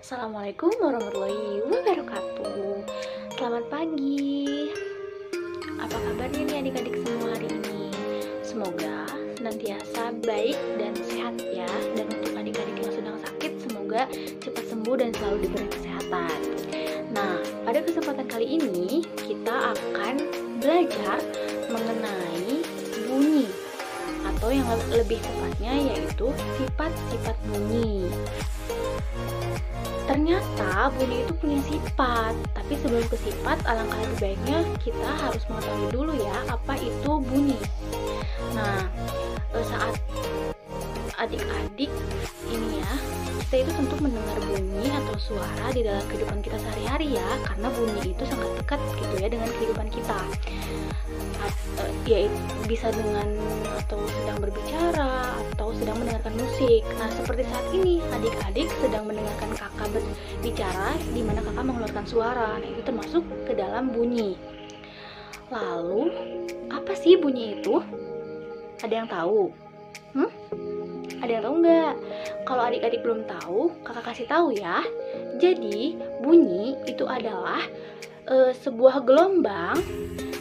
Assalamualaikum warahmatullahi wabarakatuh. Selamat pagi. Apa kabarnya nih adik-adik semua hari ini? Semoga senantiasa baik dan sehat ya. Dan untuk adik-adik yang sedang sakit, semoga cepat sembuh dan selalu diberi kesehatan. Nah, pada kesempatan kali ini kita akan belajar mengenai bunyi, atau yang lebih tepatnya yaitu sifat-sifat bunyi. Ternyata bunyi itu punya sifat, tapi sebelum ke sifat, alangkah lebih baiknya kita harus mengetahui dulu ya apa itu bunyi. Nah, saat adik-adik ini ya, kita itu tentu mendengar bunyi atau suara di dalam kehidupan kita sehari-hari ya, karena bunyi itu sangat dekat gitu ya dengan kehidupan kita. Ya bisa dengan atau sedang berbicara atau sedang mendengarkan musik. Nah, seperti saat ini adik-adik sedang mendengarkan kakak berbicara di mana kakak mengeluarkan suara. Nah, itu termasuk ke dalam bunyi. Lalu, apa sih bunyi itu? Ada yang tahu? Ada yang tahu nggak? Kalau adik-adik belum tahu, kakak kasih tahu ya. Jadi, bunyi itu adalah sebuah gelombang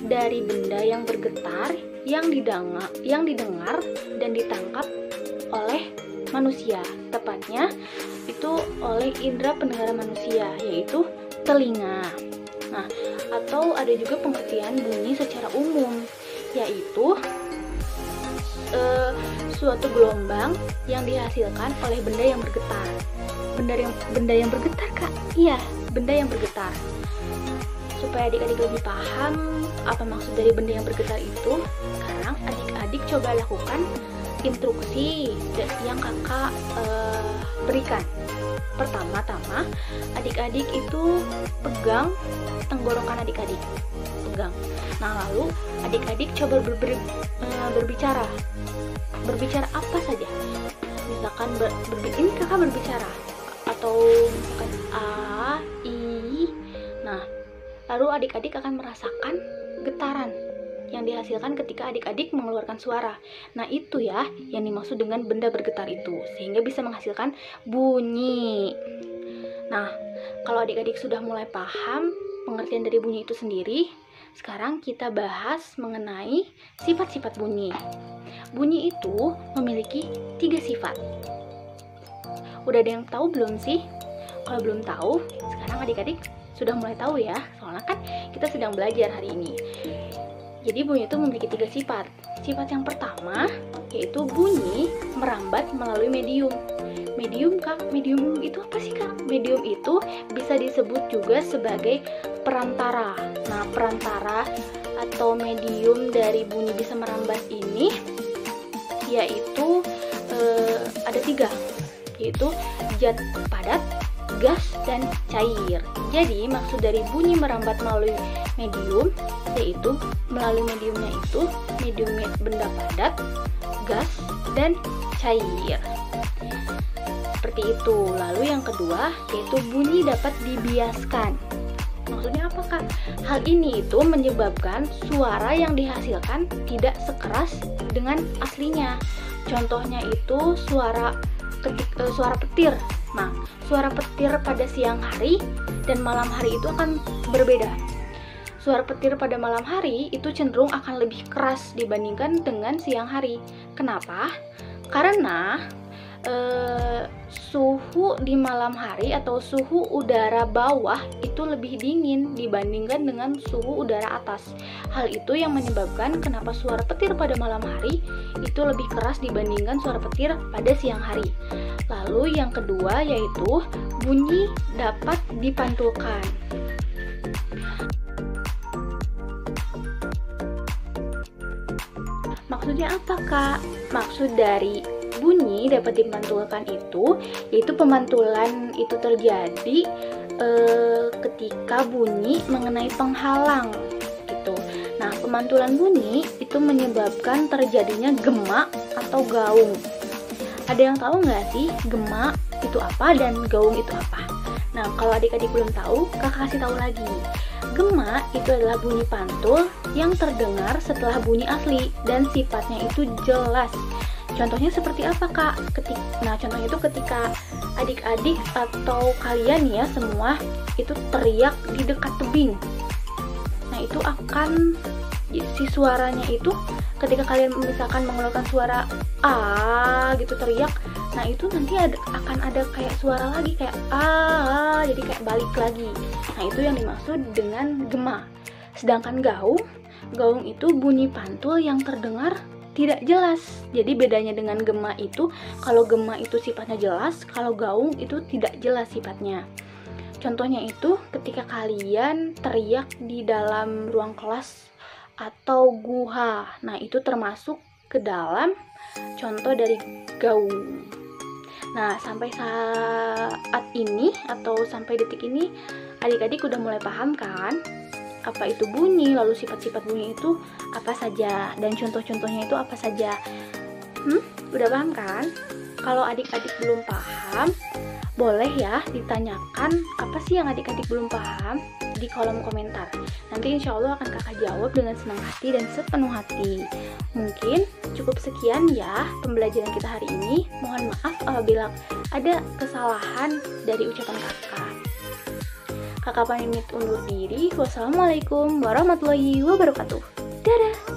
dari benda yang bergetar yang didengar dan ditangkap oleh manusia. Tepatnya itu oleh indera pendengaran manusia, yaitu telinga. Nah, atau ada juga pengertian bunyi secara umum, yaitu suatu gelombang yang dihasilkan oleh benda yang bergetar. Benda yang bergetar, Kak? Iya, benda yang bergetar. Supaya adik-adik lebih paham apa maksud dari benda yang bergetar itu, sekarang adik-adik coba lakukan instruksi yang kakak berikan. Pertama-tama, adik-adik itu pegang tenggorokan adik-adik. Pegang. Nah, lalu adik-adik coba berbicara. Berbicara apa saja? Misalkan ini kakak berbicara, atau misalkan A, I. Nah, lalu adik-adik akan merasakan getaran yang dihasilkan ketika adik-adik mengeluarkan suara. Nah, itu ya yang dimaksud dengan benda bergetar itu, sehingga bisa menghasilkan bunyi. Nah, kalau adik-adik sudah mulai paham pengertian dari bunyi itu sendiri, sekarang kita bahas mengenai sifat-sifat bunyi. Bunyi itu memiliki 3 sifat. Udah ada yang tahu belum sih? Kalau belum tahu, sekarang adik-adik sudah mulai tahu ya, soalnya kan kita sedang belajar hari ini. Jadi bunyi itu memiliki 3 sifat. Sifat yang pertama yaitu bunyi merambat melalui medium. Medium, Kak? Medium itu apa sih, Kak? Medium itu bisa disebut juga sebagai perantara. Nah, perantara atau medium dari bunyi bisa merambat ini yaitu ada 3, yaitu zat padat, gas, dan cair. Jadi maksud dari bunyi merambat melalui medium yaitu melalui mediumnya itu medium benda padat, gas, dan cair. Seperti itu. Lalu yang kedua yaitu bunyi dapat dibiaskan. Maksudnya apa, Kak? Hal ini itu menyebabkan suara yang dihasilkan tidak sekeras dengan aslinya. Contohnya itu suara petir. Nah, suara petir pada siang hari dan malam hari itu akan berbeda. Suara petir pada malam hari itu cenderung akan lebih keras dibandingkan dengan siang hari. Kenapa? Karena suhu di malam hari atau suhu udara bawah itu lebih dingin dibandingkan dengan suhu udara atas. Hal itu yang menyebabkan kenapa suara petir pada malam hari itu lebih keras dibandingkan suara petir pada siang hari. Lalu yang kedua yaitu bunyi dapat dipantulkan. Maksudnya apa, Kak? Maksud dari bunyi dapat dipantulkan itu yaitu pemantulan itu terjadi ketika bunyi mengenai penghalang gitu. Nah, pemantulan bunyi itu menyebabkan terjadinya gema atau gaung. Ada yang tahu nggak sih gema itu apa dan gaung itu apa? Nah, kalau adik-adik belum tahu, kakak kasih tahu lagi. Gema itu adalah bunyi pantul yang terdengar setelah bunyi asli dan sifatnya itu jelas. Contohnya seperti apa, Kak? Contohnya itu ketika adik-adik atau kalian ya semua itu teriak di dekat tebing. Nah, itu akan si suaranya itu ketika kalian misalkan mengeluarkan suara gitu teriak, nah itu nanti akan ada kayak suara lagi kayak jadi kayak balik lagi. Nah, itu yang dimaksud dengan gema. Sedangkan gaung itu bunyi pantul yang terdengar tidak jelas. Jadi bedanya dengan gema itu, kalau gema itu sifatnya jelas, kalau gaung itu tidak jelas sifatnya. Contohnya itu ketika kalian teriak di dalam ruang kelas atau guha. Nah, itu termasuk ke dalam contoh dari gaung. Nah, sampai saat ini atau sampai detik ini adik-adik udah mulai paham kan? Apa itu bunyi, lalu sifat-sifat bunyi itu apa saja, dan contoh-contohnya itu apa saja. Udah paham kan? Kalau adik-adik belum paham, boleh ya ditanyakan apa sih yang adik-adik belum paham di kolom komentar. Nanti insya Allah akan kakak jawab dengan senang hati dan sepenuh hati. Mungkin cukup sekian ya pembelajaran kita hari ini. Mohon maaf apabila ada kesalahan dari ucapan kakak. Kakak pamit undur diri. Wassalamualaikum warahmatullahi wabarakatuh. Dadah.